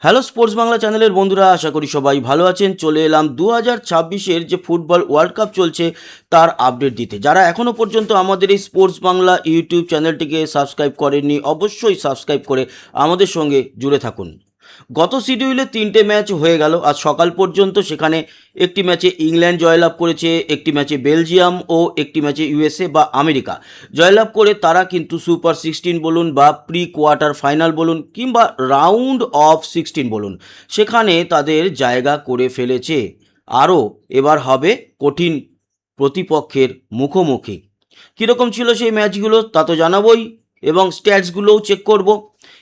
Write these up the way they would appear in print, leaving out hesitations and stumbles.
Hello sports Bangla চ্যানেলের বন্ধুরা, আশা করি সবাই ভালো আছেন। চলে এলাম 2026-এর যে ফুটবল ওয়ার্ল্ড কাপ চলছে তার আপডেট দিতে। যারা এখনও পর্যন্ত আমাদের এই স্পোর্টস বাংলা ইউটিউব চ্যানেলটিকে সাবস্ক্রাইব করেননি, অবশ্যই সাবস্ক্রাইব করে আমাদের সঙ্গে জুড়ে থাকুন। গত শিডিউলে 3টে ম্যাচ হয়ে গেল আজ সকাল পর্যন্ত। সেখানে একটি ম্যাচে ইংল্যান্ড জয়লাভ করেছে, একটি ম্যাচে বেলজিয়াম ও একটি ম্যাচে ইউএসএ বা আমেরিকা জয়লাভ করে তারা কিন্তু সুপার 16 বলুন বা প্রি কোয়ার্টার ফাইনাল বলুন কিংবা রাউন্ড অফ 16 বলুন, সেখানে তাদের জায়গা করে ফেলেছে। আরও এবার হবে কঠিন প্রতিপক্ষের মুখোমুখি। কীরকম ছিল সেই ম্যাচগুলো তা তো জানাবই, এবং স্ট্যাটসগুলোও চেক করব।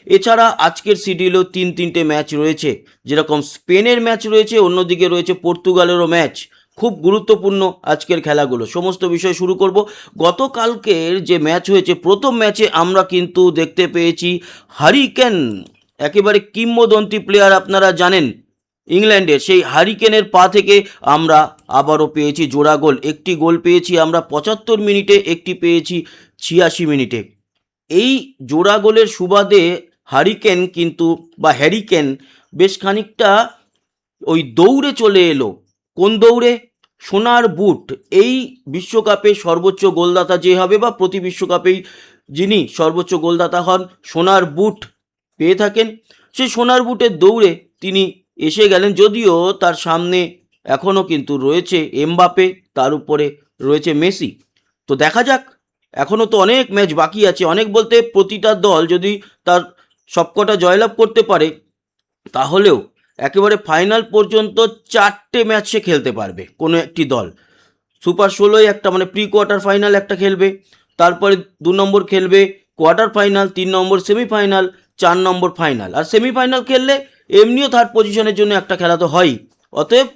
এছাড়া আজকের শিডিউলেও তিনটে ম্যাচ রয়েছে, যেরকম স্পেনের ম্যাচ রয়েছে, অন্যদিকে রয়েছে পর্তুগালেরও ম্যাচ। খুব গুরুত্বপূর্ণ আজকের খেলাগুলো। সমস্ত বিষয় শুরু করব। গতকালকের যে ম্যাচ হয়েছে, প্রথম ম্যাচে আমরা কিন্তু দেখতে পেয়েছি হারিকেন, একেবারে কিংবদন্তি প্লেয়ার আপনারা জানেন ইংল্যান্ডের, সেই হারিকেনের পা থেকে আমরা আবারও পেয়েছি জোড়া গোল। একটি গোল পেয়েছি আমরা 75 মিনিটে, একটি পেয়েছি 86 মিনিটে। এই জোড়া গোলের সুবাদে হারিকেন কিন্তু বা হ্যারিকেন বেশ খানিকটা ওই দৌড়ে চলে এলো। কোন দৌড়ে? সোনার বুট। এই বিশ্বকাপে সর্বোচ্চ গোলদাতা যে হবে বা প্রতি বিশ্বকাপেই যিনি সর্বোচ্চ গোলদাতা হন সোনার বুট পেয়ে থাকেন, সেই সোনার বুটের দৌড়ে তিনি এসে গেলেন। যদিও তার সামনে এখনও কিন্তু রয়েছে এমবাপে, তার উপরে রয়েছে মেসি। তো দেখা যাক, এখনও তো অনেক ম্যাচ বাকি আছে। অনেক বলতে প্রতিটা দল যদি তার সবকটা জয়লাভ করতে পারে, তাহলেও একেবারে ফাইনাল পর্যন্ত 4টে ম্যাচ সে খেলতে পারবে কোনো একটি দল। সুপার 16 একটা, মানে প্রি কোয়ার্টার ফাইনাল একটা খেলবে, তারপরে 2 নম্বর খেলবে কোয়ার্টার ফাইনাল, 3 নম্বর সেমিফাইনাল, 4 নম্বর ফাইনাল। আর সেমিফাইনাল খেললে এমনিও থার্ড পজিশনের জন্য একটা খেলা তো হয়ই। অতএব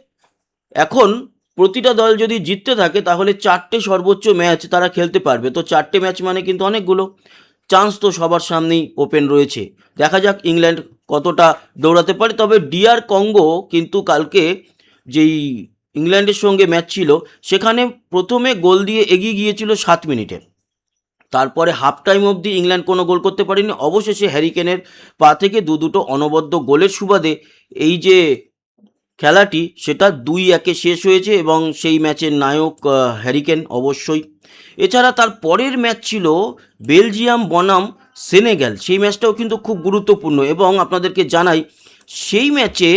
এখন প্রতিটা দল যদি জিততে থাকে তাহলে 4টে সর্বোচ্চ ম্যাচ তারা খেলতে পারবে। তো 4টে ম্যাচ মানে কিন্তু অনেকগুলো চান্স তো সবার সামনেই ওপেন রয়েছে। দেখা যাক ইংল্যান্ড কতটা দৌড়াতে পারে। তবে ডিআর কঙ্গো কিন্তু কালকে যেই ইংল্যান্ডের সঙ্গে ম্যাচ ছিল, সেখানে প্রথমে গোল দিয়ে এগিয়ে গিয়েছিল 7 মিনিটে। তারপরে হাফ টাইম অবধি ইংল্যান্ড কোনো গোল করতে পারেনি। অবশেষে হ্যারিকেনের পা থেকে দুটো অনবদ্য গোলের সুবাদে এই যে খেলাটি সেটা 2-1 শেষ হয়েছে, এবং সেই ম্যাচের নায়ক হ্যারিকেন অবশ্যই। এছাড়া তার পরের ম্যাচ ছিল বেলজিয়াম বনাম সেনেগাল। সেই ম্যাচটাও কিন্তু খুব গুরুত্বপূর্ণ, এবং আপনাদেরকে জানাই সেই ম্যাচে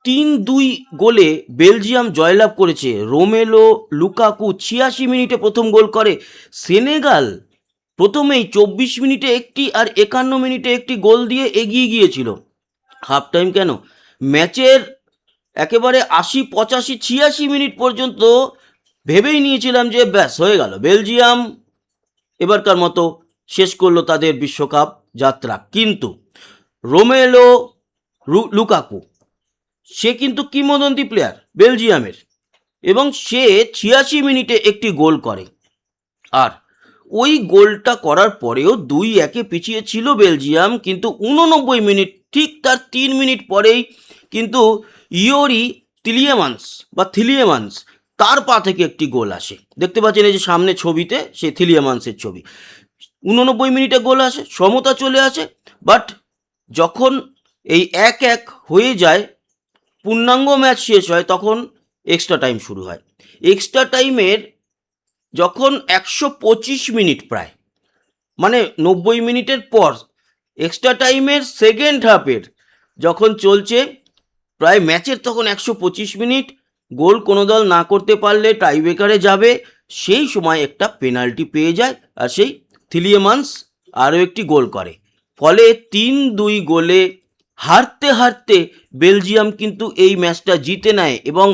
3-2 গোলে বেলজিয়াম জয়লাভ করেছে। রোমেলো লুকাকু 86 মিনিটে প্রথম গোল করে। সেনেগাল প্রথমেই 24 মিনিটে একটি আর 51 মিনিটে একটি গোল দিয়ে এগিয়ে গিয়েছিল। হাফ টাইম কেন, ম্যাচের একেবারে 80, 85, 86 মিনিট পর্যন্ত ভেবেই নিয়েছিলাম যে ব্যাস হয়ে গেল, বেলজিয়াম এবারকার মতো শেষ করলো তাদের বিশ্বকাপ যাত্রা। কিন্তু রোমেলো লুকাকু সে কিন্তু কিংবদন্তি প্লেয়ার বেলজিয়ামের, এবং সে 86 মিনিটে একটি গোল করে। আর ওই গোলটা করার পরেও 2-1 পিছিয়ে ছিল বেলজিয়াম, কিন্তু 89 মিনিট, ঠিক তার 3 মিনিট পরেই কিন্তু ইয়োরি থিলিয়েমান্স তার পা থেকে একটি গোল আসে। দেখতে পাচ্ছেন এই যে সামনে ছবিতে সেই থিলিয়েমান্সের ছবি। 89 মিনিটে গোল আসে, সমতা চলে আসে। বাট যখন এই 1-1 হয়ে যায়, পূর্ণাঙ্গ ম্যাচ শেষ হয়, তখন এক্সট্রা টাইম শুরু হয়। এক্সট্রা টাইমের যখন 125 মিনিট প্রায়, মানে 90 মিনিটের পর এক্সট্রা টাইমের সেকেন্ড হাফের যখন চলছে প্রায় ম্যাচের, তখন 125 মিনিট গোল কোনো দল না করতে পারলে টাইব্রেকারে যাবে। সেই সময় একটা পেনাল্টি পেয়ে যায়, আর সেই থিলিয়েমান্স আরও একটি গোল করে। ফলে 3-2 গোলে হারতে হারতে বেলজিয়াম কিন্তু এই ম্যাচটা জিতে নেয়, এবং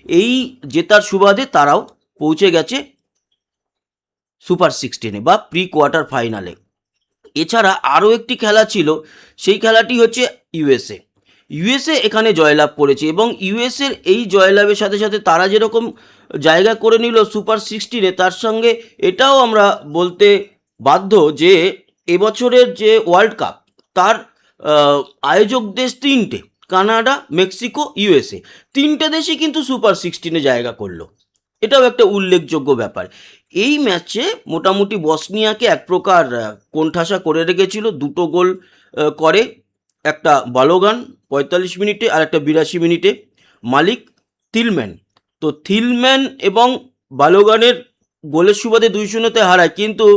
এই জেতার সুবাদে তারাও পৌঁছে গেছে সুপার 16 বা প্রি কোয়ার্টার ফাইনালে। এছাড়া আরও একটি খেলা ছিল, সেই খেলাটি হচ্ছে ইউএসএ এখানে জয়লাভ করেছে, এবং ইউএসএর এই জয়লাভের সাথে সাথে তারা যেরকম জায়গা করে নিল সুপার 16-এ, তার সঙ্গে এটাও আমরা বলতে বাধ্য যে এবছরের যে ওয়ার্ল্ড কাপ তার আয়োজক দেশ 3টে, কানাডা, মেক্সিকো, ইউএসএ, 3টে দেশই কিন্তু সুপার 16-এ জায়গা করলো। এটাও একটা উল্লেখযোগ্য ব্যাপার। এই ম্যাচে মোটামুটি বসনিয়াকে এক প্রকার কোণঠাসা করে রেখেছিল, 2 গোল করে একটা বালোগান 45 মিনিটে আর একটা 82 মিনিটে, মালিক থিলম্যান। তো থিলম্যান এবং বালোগানের গোলের সুবাদে 2-0-তে হারায়, কিন্তু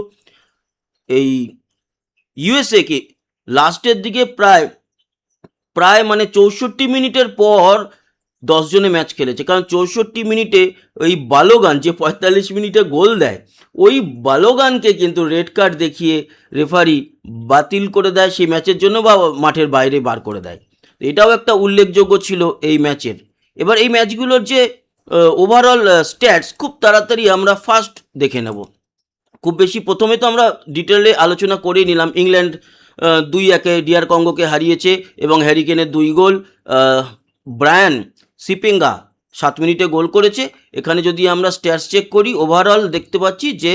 এই ইউএসএকে লাস্টের দিকে প্রায় প্রায় মানে 64 মিনিটের পর 10 জনে ম্যাচ খেলেছে, কারণ 64 মিনিটে ওই বালোগান যে 45 মিনিটে গোল দেয়, ওই বালোগানকে কিন্তু রেড কার্ড দেখিয়ে রেফারি বাতিল করে দেয় সেই ম্যাচের জন্য, বা মাঠের বাইরে বার করে দেয়। এটাও একটা উল্লেখযোগ্য ছিল এই ম্যাচের। এবার এই ম্যাচগুলোর যে ওভারঅল স্ট্যাটস খুব তাড়াতাড়ি আমরা ফার্স্ট দেখে নেব, খুব বেশি প্রথমে তো আমরা ডিটেলে আলোচনা করেই নিলাম। ইংল্যান্ড 2-1 ডিআর কঙ্গোকে হারিয়েছে এবং হ্যারিকেনের 2 গোল। ব্রায়ান সিপেঙ্গা 7 মিনিটে গোল করেছে। এখানে যদি আমরা স্ট্যাটস চেক করি, ওভারঅল দেখতে পাচ্ছি যে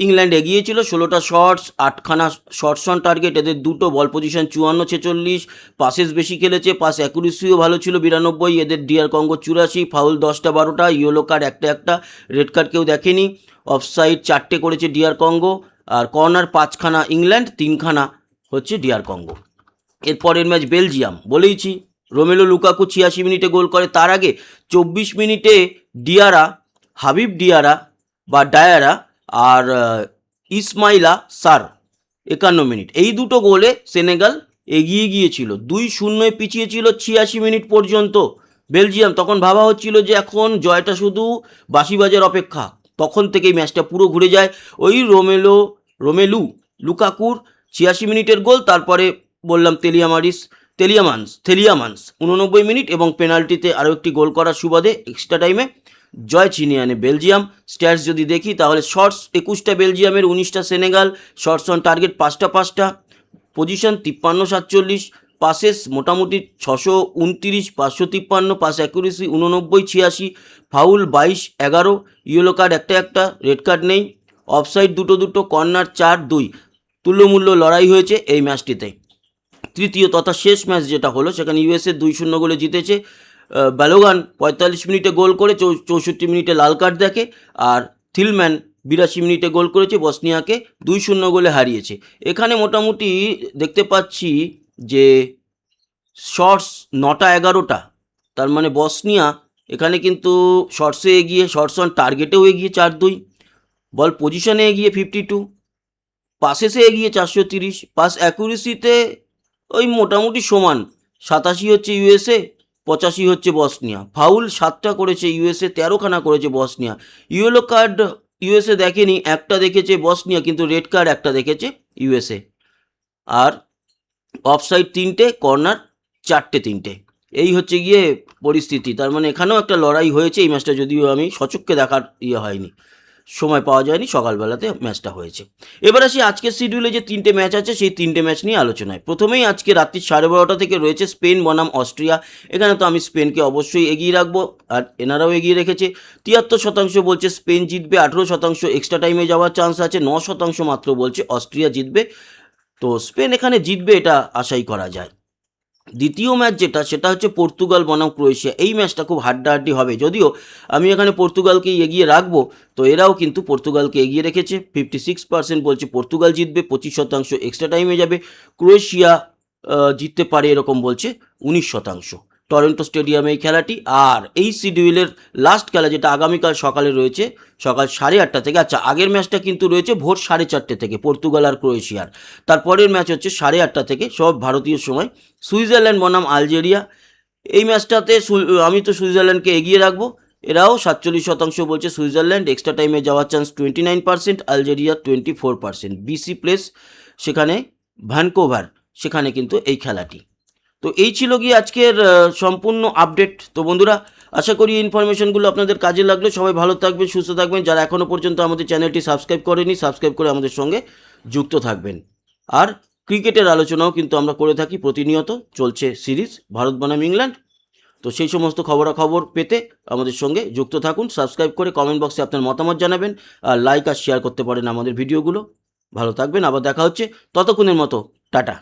ইংল্যান্ড এগিয়ে ছিল, 16টা শটস, 8খানা শটস অন টার্গেট, এদের দুটো বল পজিশন 54-46, পাসেস বেশি খেলেছে, পাস অ্যাকুরেসিও ভালো ছিল 92, এদের ডিআর কঙ্গো 84, ফাউল 10টা 12টা, ইয়েলো কার্ড একটা, রেড কার্ড কেউ দেখেনি, অফসাইড 4টে করেছে ডিআর কঙ্গো, আর কর্নার 5খানা ইংল্যান্ড, 3খানা হচ্ছে ডিআর কঙ্গো। এরপরের ম্যাচ বেলজিয়াম, বলেইছি রোমেলো লুকাকু 86 মিনিটে গোল করে। তার আগে 24 মিনিটে ডিয়ারা, হাবিব ডিয়ারা বা ডায়ারা আর ইসমাইলা সার 51 মিনিট, এই দুটো গোলে সেনেগাল এগিয়ে গিয়েছিল, 2-0 পিছিয়ে ছিল 86 মিনিট পর্যন্ত বেলজিয়াম। তখন ভাবা হচ্ছিল যে এখন জয়টা শুধু বাঁশি বাজার অপেক্ষা, তখন থেকেই ম্যাচটা পুরো ঘুরে যায়। ওই রোমেলু লুকাকুর 86 মিনিটের গোল, তারপরে বললাম থেলিয়ামান্স 89 মিনিট, এবং পেনাল্টিতে আরও একটি গোল করার সুবাদে এক্সট্রা টাইমে জয় ছিনিয়ে আনে বেলজিয়াম। স্ট্যাটস যদি দেখি তাহলে শটস 21টা বেলজিয়ামের, 19টা সেনেগাল, শটস অন টার্গেট 5টা, পজিশন 53-47, পাসেস মোটামুটি 629, 553, pass accuracy 89-86, foul 22-11, yellow card একটা, রেড কার্ড নেই, অফসাইড দুটো, কর্নার 4-2। তুল্যমূল্য লড়াই হয়েছে এই ম্যাচটিতে। তৃতীয় তথা শেষ ম্যাচ যেটা হলো, সেখানে ইউএসএ 2-0 গোলে জিতেছে। বালোগান 45 মিনিটে গোল করে 64 মিনিটে লাল কার্ড দেখে, আর থিলম্যান 82 মিনিটে গোল করেছে, বসনিয়াকে 2-0 গোলে হারিয়েছে। এখানে মোটামুটি দেখতে পাচ্ছি যে শটস 9টা 11টা, তার মানে বসনিয়া এখানে কিন্তু শটসে এগিয়ে, শটস অন টার্গেটেও এগিয়ে 4-2, বল পজিশনে এগিয়ে 52, পাসেসে এগিয়ে 430, পাস অ্যাকুরেসিতে ওই মোটামুটি সমান, 87 হচ্ছে ইউএসএ, 85 হচ্ছে বসনিয়া। ফাউল 7টা করেছে ইউএসএ, 13খানা করেছে বসনিয়া। ইয়েলো কার্ড ইউএসএ দেখেনি, একটা দেখেছে বসনিয়া, কিন্তু রেড কার্ড একটা দেখেছে ইউএসএ। আর অফসাইড 3টে, কর্নার 4টে। এই হচ্ছে গিয়ে পরিস্থিতি। তার মানে এখানেও একটা লড়াই হয়েছে। এই ম্যাচটা যদিও আমি সচক্ষে দেখার হয়নি, সময় পাওয়া যায়নি, সকালবেলাতে ম্যাচটা হয়েছে। এবার আসি আজকের শিডিউলে যে 3টে ম্যাচ আছে, সেই 3টে ম্যাচ নিয়ে আলোচনায়। প্রথমেই আজকে রাত্রি 12:30 থেকে রয়েছে স্পেন বনাম অস্ট্রিয়া। এখানে তো আমি স্পেনকে অবশ্যই এগিয়ে রাখবো, আর এনারাও এগিয়ে রেখেছে। 73% বলছে স্পেন জিতবে, 18% এক্সট্রা টাইমে যাওয়ার চান্স আছে, 9% মাত্র বলছে অস্ট্রিয়া জিতবে। তো স্পেন এখানে জিতবে, এটা আশাই করা যায়। দ্বিতীয় ম্যাচ যেটা, সেটা হচ্ছে পর্তুগাল বনাম ক্রোয়েশিয়া। এই ম্যাচটা খুব হাড্ডাহাড্ডি হবে, যদিও আমি এখানে পর্তুগালকে এগিয়ে রাখবো। তো এরাও কিন্তু পর্তুগালকে এগিয়ে রেখেছে, 56% বলছে পর্তুগাল জিতবে, 25% এক্সট্রা টাইমে যাবে। ক্রোয়েশিয়া জিততে পারে এরকম বলছে 19%। টরন্টো স্টেডিয়ামে এই খেলাটি। আর এই শিডিউলের লাস্ট খেলা যেটা আগামীকাল সকালে রয়েছে, সকাল 8:30 থেকে। আচ্ছা, আগের ম্যাচটা কিন্তু রয়েছে ভোর 4:30 থেকে, পর্তুগাল আর ক্রোয়েশিয়ার। তারপরের ম্যাচ হচ্ছে 8:30 থেকে, সব ভারতীয় সময়, সুইজারল্যান্ড বনাম আলজেরিয়া। এই ম্যাচটাতে আমি তো সুইজারল্যান্ডকে এগিয়ে রাখবো। এরাও 47% বলছে সুইজারল্যান্ড, এক্সট্রা টাইমে যাওয়ার চান্স 29%, আলজেরিয়া 24%। বিসি প্লেস, সেখানে ভ্যানকোভার, সেখানে কিন্তু এই খেলাটি। তো এই ছিল গিয়ে আজকের সম্পূর্ণ আপডেট। তো বন্ধুরা, আশা করি ইনফরমেশনগুলো আপনাদের কাজে লাগলো। সবাই ভালো থাকবেন, সুস্থ থাকবেন। যারা এখনও পর্যন্ত আমাদের চ্যানেলটি সাবস্ক্রাইব করেনি, সাবস্ক্রাইব করে আমাদের সঙ্গে যুক্ত থাকবেন। আর ক্রিকেটের আলোচনাও কিন্তু আমরা করে থাকি প্রতিনিয়ত, চলছে সিরিজ ভারত বনাম ইংল্যান্ড। তো সেই সমস্ত খবরাখবর পেতে আমাদের সঙ্গে যুক্ত থাকুন। সাবস্ক্রাইব করে কমেন্ট বক্সে আপনার মতামত জানাবেন, আর লাইক আর শেয়ার করতে পারেন আমাদের ভিডিওগুলো। ভালো থাকবেন, আবার দেখা হচ্ছে, ততক্ষণের মতো টাটা।